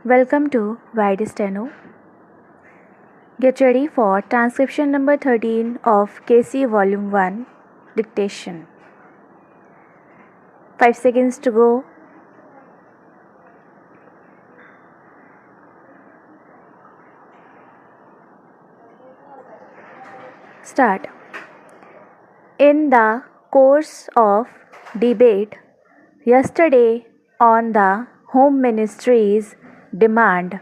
Welcome to Steno. Get ready for transcription number 13 of KC Volume 1 Dictation. 5 seconds to go. Start. In the course of debate yesterday on the Home Ministry's demand,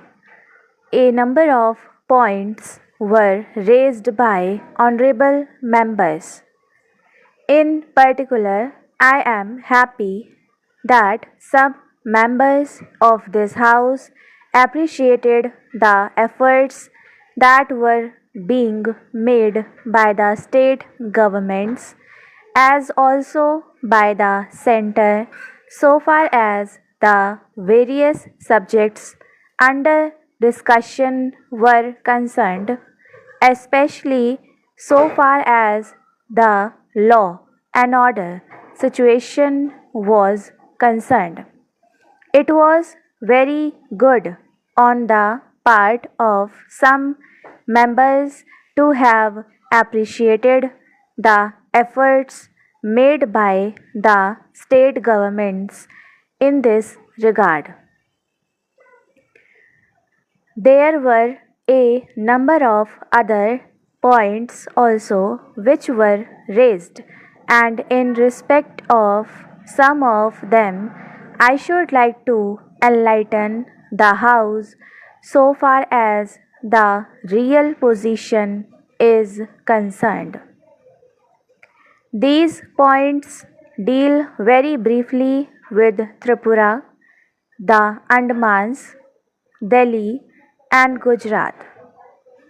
a number of points were raised by honorable members. In particular, I am happy that some members of this House appreciated the efforts that were being made by the state governments as also by the center so far as the various subjects under discussion were concerned, especially so far as the law and order situation was concerned. It was very good on the part of some members to have appreciated the efforts made by the state governments in this regard. There were a number of other points also which were raised, and in respect of some of them, I should like to enlighten the House so far as the real position is concerned. These points deal very briefly with Tripura, the Andamans, Delhi, and Gujarat,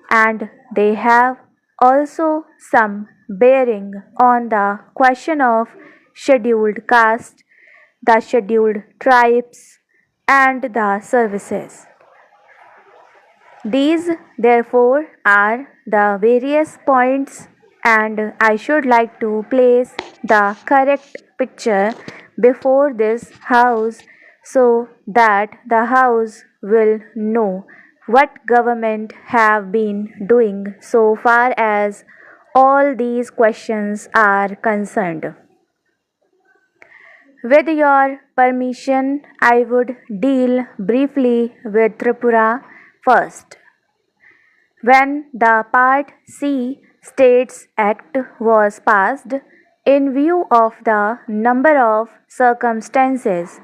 and they have also some bearing on the question of scheduled caste, the scheduled tribes, and the services. These, therefore, are the various points, and I should like to place the correct picture before this House so that the House will know what government have been doing so far as all these questions are concerned. With your permission, I would deal briefly with Tripura first. When the Part C States Act was passed, in view of the number of circumstances,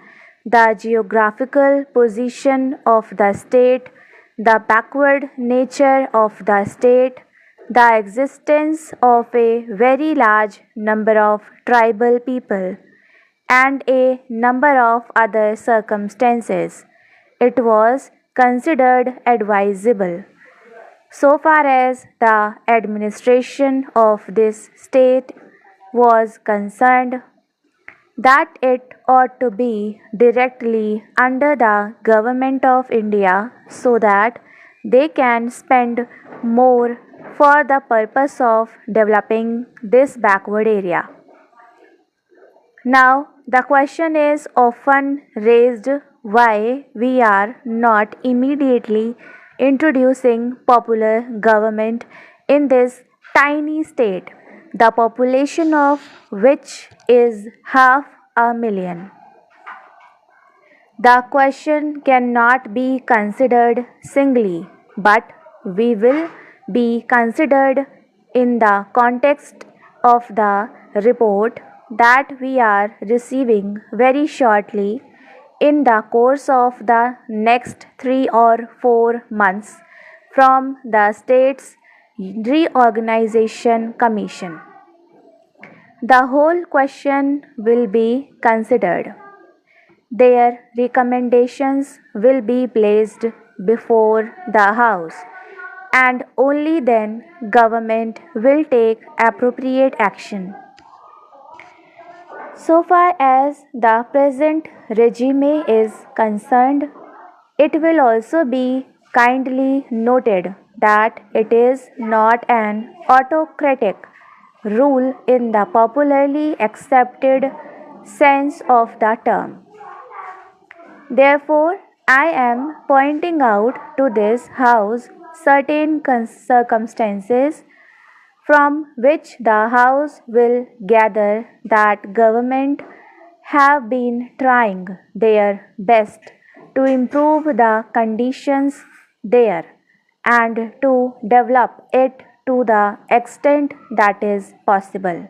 the geographical position of the state, the backward nature of the state, the existence of a very large number of tribal people, and a number of other circumstances, it was considered advisable, so far as the administration of this state was concerned, that it ought to be directly under the government of India so that they can spend more for the purpose of developing this backward area. Now, the question is often raised why we are not immediately introducing popular government in this tiny state, the population of which is 500,000. The question cannot be considered singly, but we will be considered in the context of the report that we are receiving very shortly in the course of the next 3 or 4 months from the State's Reorganization Commission. The whole question will be considered. Their recommendations will be placed before the House, and only then government will take appropriate action. So far as the present regime is concerned, it will also be kindly noted that it is not an autocratic rule in the popularly accepted sense of the term. Therefore, I am pointing out to this House certain circumstances from which the House will gather that government have been trying their best to improve the conditions there and to develop it to the extent that is possible.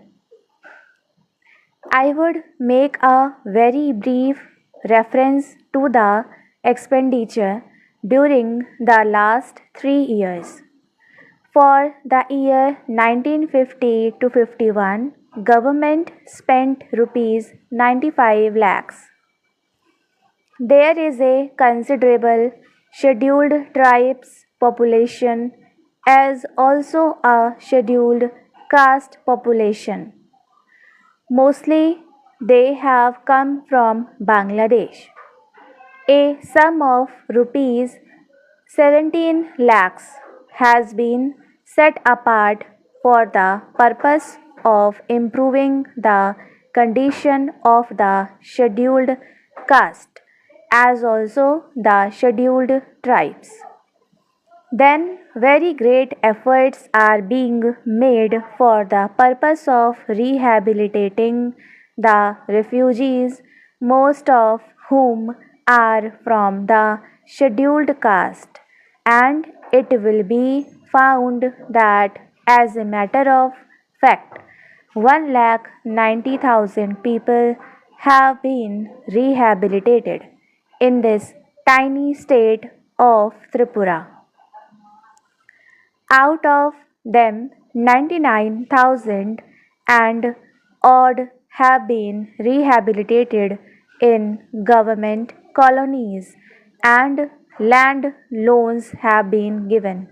I would make a very brief reference to the expenditure during the last 3 years. For the year 1950 to 51, government spent rupees 95 lakhs. There is a considerable scheduled tribes population as also a scheduled caste population. Mostly they have come from Bangladesh. A sum of rupees 17 lakhs has been set apart for the purpose of improving the condition of the scheduled caste as also the scheduled tribes. Then very great efforts are being made for the purpose of rehabilitating the refugees, most of whom are from the scheduled caste, and it will be found that as a matter of fact 1,90,000 people have been rehabilitated in this tiny state of Tripura. Out of them, 99,000 and odd have been rehabilitated in government colonies and land loans have been given.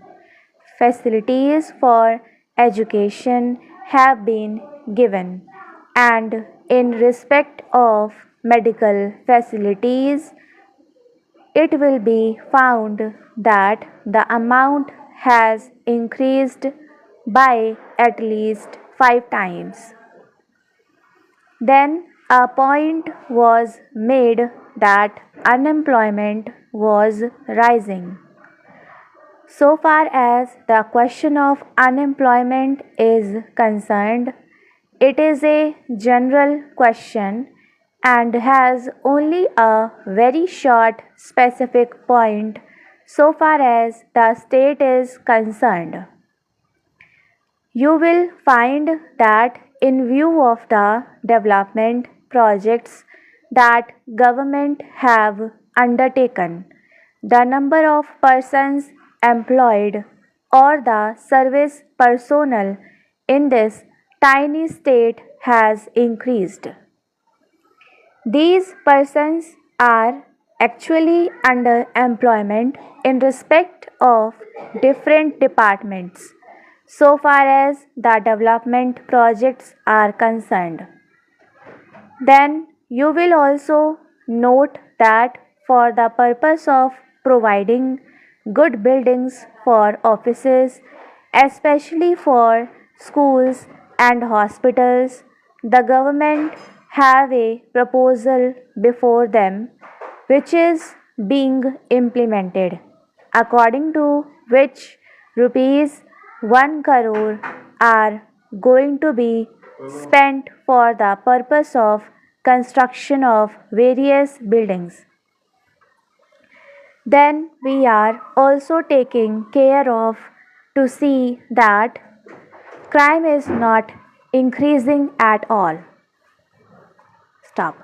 Facilities for education have been given, and in respect of medical facilities, it will be found that the amount has increased by at least 5 times. Then a point was made that unemployment was rising. So far as the question of unemployment is concerned, it is a general question and has only a very short specific point so far as the state is concerned. You will find that in view of the development projects that government have undertaken, the number of persons employed or the service personnel in this tiny state has increased. These persons are actually under employment in respect of different departments so far as the development projects are concerned. Then you will also note that for the purpose of providing good buildings for offices, especially for schools and hospitals, the government have a proposal before them which is being implemented, according to which rupees 1 crore are going to be spent for the purpose of construction of various buildings. Then we are also taking care of to see that crime is not increasing at all. Stop.